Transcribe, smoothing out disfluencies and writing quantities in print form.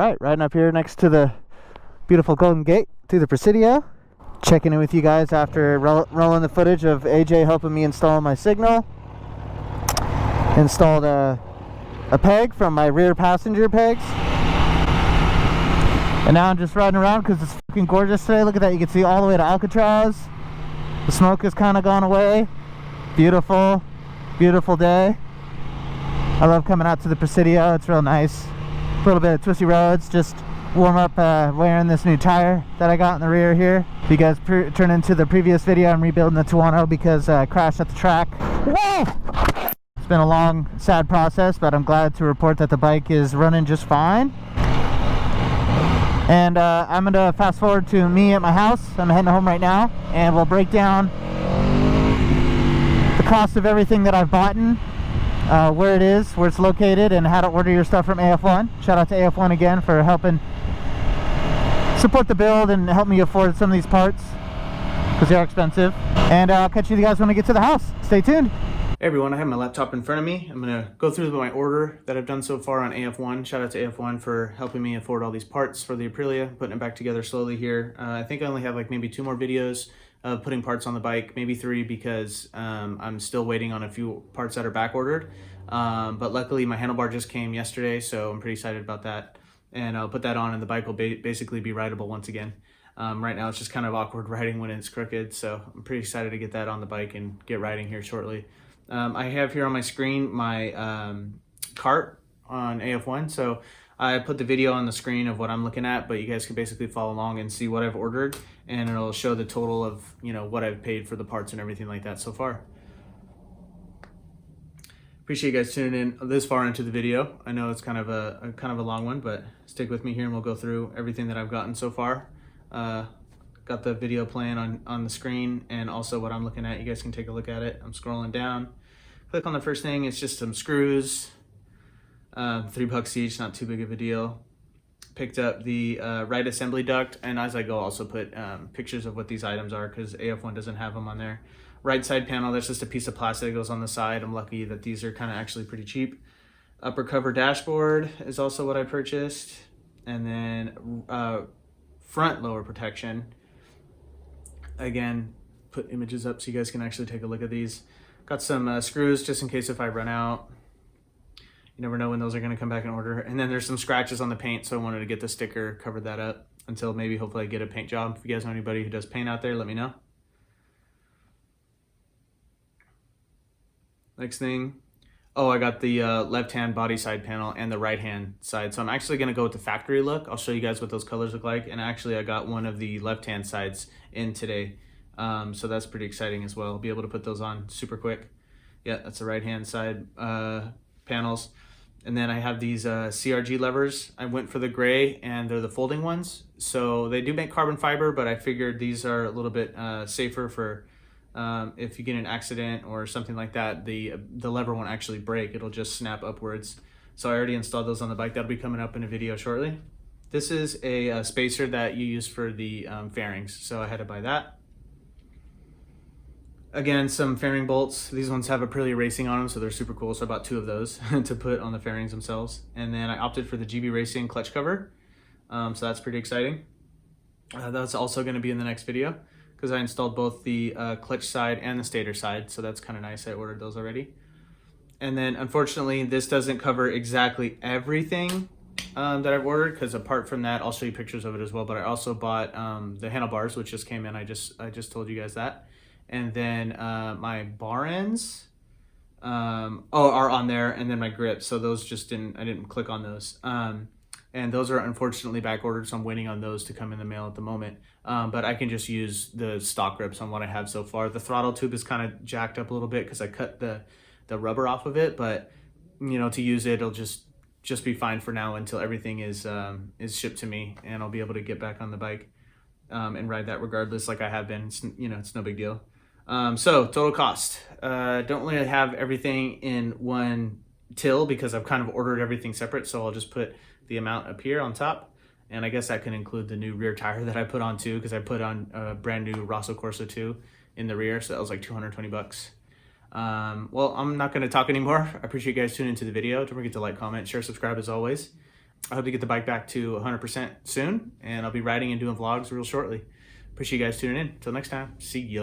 right, riding up here next to the beautiful Golden Gate through the Presidio. Checking in with you guys after rolling the footage of AJ helping me install my signal. Installed a peg from my rear passenger pegs. And now I'm just riding around because it's fucking gorgeous today. Look at that, you can see all the way to Alcatraz. The smoke has kind of gone away. Beautiful, beautiful day. I love coming out to the Presidio, it's real nice. A little bit of twisty roads, just warm up wearing this new tire that I got in the rear here. If you guys turn into the previous video, I'm rebuilding the Tuono because I crashed at the track. Whoa! It's been a long, sad process, but I'm glad to report that the bike is running just fine. And I'm gonna fast forward to me at my house. I'm heading home right now, and we'll break down the cost of everything that I've bought, where it is, where it's located, and how to order your stuff from AF1. Shout out to AF1 again for helping support the build and help me afford some of these parts because they're expensive. And I'll catch you guys when I get to the house. Stay tuned. Hey everyone, I have my laptop in front of me. I'm gonna go through my order that I've done so far on AF1. Shout out to AF1 for helping me afford all these parts for the Aprilia, putting it back together slowly here. I think I only have like maybe 2 more videos of putting parts on the bike, maybe 3 because I'm still waiting on a few parts that are back ordered. But luckily my handlebar just came yesterday, so I'm pretty excited about that. And I'll put that on and the bike will basically be rideable once again. Right now it's just kind of awkward riding when it's crooked, so I'm pretty excited to get that on the bike and get riding here shortly. I have here on my screen my cart on AF1, so I put the video on the screen of what I'm looking at, but you guys can basically follow along and see what I've ordered, and it'll show the total of, you know, what I've paid for the parts and everything like that so far. Appreciate you guys tuning in this far into the video. I know it's kind of a long one, but stick with me here and we'll go through everything that I've gotten so far. Got the video playing on the screen and also what I'm looking at. You guys can take a look at it. I'm scrolling down. Click on the first thing. It's just some screws, $3 each, not too big of a deal. Picked up the right assembly duct, and as I go, also put pictures of what these items are because AF1 doesn't have them on there. Right side panel, that's just a piece of plastic that goes on the side. I'm lucky that these are kind of actually pretty cheap. Upper cover dashboard is also what I purchased, and then front lower protection. Again, put images up so you guys can actually take a look at these. Got some screws just in case if I run out. You never know when those are going to come back in order. And then there's some scratches on the paint, so I wanted to get the sticker, cover that up until maybe hopefully I get a paint job. If you guys know anybody who does paint out there, let me know. Next thing, oh, I got the left-hand body side panel and the right-hand side. So I'm actually going to go with the factory look. I'll show you guys what those colors look like. And actually, I got one of the left-hand sides in today. So that's pretty exciting as well. I'll be able to put those on super quick. Yeah, that's the right-hand side panels. And then I have these CRG levers. I went for the gray, and they're the folding ones. So they do make carbon fiber, but I figured these are a little bit safer for if you get an accident or something like that, the lever won't actually break. It'll just snap upwards. So I already installed those on the bike. That'll be coming up in a video shortly. This is a spacer that you use for the fairings. So I had to buy that. Again, some fairing bolts. These ones have Aprilia Racing on them, so they're super cool. So I bought 2 of those to put on the fairings themselves. And then I opted for the GB Racing clutch cover. So that's pretty exciting. That's also going to be in the next video, because I installed both the clutch side and the stator side, so that's kind of nice. I ordered those already. And then unfortunately this doesn't cover exactly everything that I've ordered, because apart from that, I'll show you pictures of it as well, but I also bought the handlebars, which just came in. I just told you guys that. And then my bar ends are on there, and then my grips, so those just I didn't click on those. And those are unfortunately back ordered, so I'm waiting on those to come in the mail at the moment. But I can just use the stock grips on what I have so far. The throttle tube is kind of jacked up a little bit because I cut the rubber off of it, but you know, to use it, it'll just be fine for now until everything is shipped to me, and I'll be able to get back on the bike and ride that regardless, like I have been. It's no big deal. So total cost. Don't really have everything in one till because I've kind of ordered everything separate, so I'll just put the amount up here on top, and I guess that can include the new rear tire that I put on too, because I put on a brand new Rosso Corsa 2 in the rear, so that was like $220. Well, I'm not going to talk anymore. I appreciate you guys tuning into the video. Don't forget to like, comment, share, subscribe as always. I hope to get the bike back to 100% soon, and I'll be riding and doing vlogs real shortly. Appreciate you guys tuning in. Until next time, see ya.